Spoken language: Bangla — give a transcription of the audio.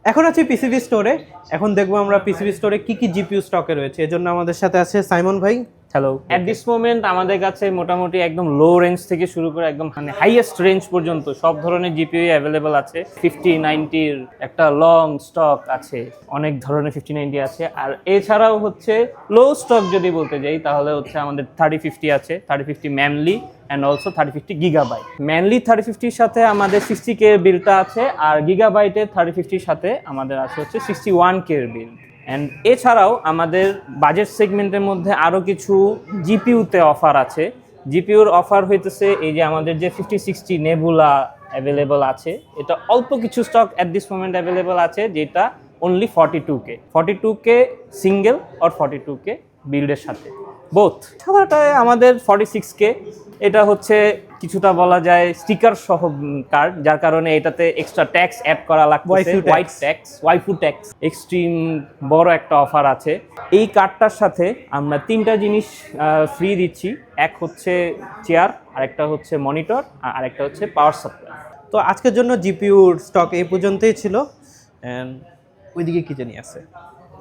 এখন আছি পিসিবি স্টোরে। এখন দেখবো আমরা পিসিবি স্টোরে কি কি জিপিইউ স্টকে রয়েছে। এজন্য আমাদের সাথে আছে সাইমন ভাই। হ্যালো, অ্যাট দিস মোমেন্ট আমাদের কাছে মোটামুটি একদম লো রেঞ্জ থেকে শুরু করে একদম মানে হাইয়েস্ট রেঞ্জ পর্যন্ত সব ধরনের জিপিইউ অ্যাভেলেবল আছে। 5090-র একটা লং স্টক আছে, অনেক ধরনের 5090 আছে। আর এছাড়াও হচ্ছে লো স্টক যদি বলতে যাই তাহলে হচ্ছে আমাদের 3050 আছে, 3050 mainly and also 3050 gigabyte. Mainly 3050-র সাথে আমাদের 60K বিলটা আছে, আর গিগাবাইটের 3050-র সাথে আমাদের আছে হচ্ছে 61K বিল। অ্যান্ড এছাড়াও আমাদের বাজেট সেগমেন্টের মধ্যে আরও কিছু জিপিইউতে অফার আছে। জিপিইউর অফার হইতেছে এই যে আমাদের যে 5060 নেবুলা অ্যাভেলেবল আছে, এটা অল্প কিছু stock at this moment available আছে, যেটা অনলি 42K সিঙ্গেল আর 42K বিল্ডের সাথে বোথ। সাদাটায় আমাদের 46K, এটা হচ্ছে কিছুটা বলা যায় স্টিকার সহ কার্ড, যার কারণে এটাতে এক্সট্রা ট্যাক্স অ্যাড করা লাগছে, ওয়াইফু ট্যাক্স। এক্সট্রিম বড় একটা অফার আছে। এই কার্ডটার সাথে আমরা 3টা জিনিস ফ্রি দিচ্ছি। এক হচ্ছে চেয়ার, আরেকটা হচ্ছে মনিটর, আর আরেকটা হচ্ছে পাওয়ার সাপ্লাই। তো আজকের জন্য জিপিইউর স্টক এই পর্যন্তই ছিল। ওইদিকে কি জানি আছে।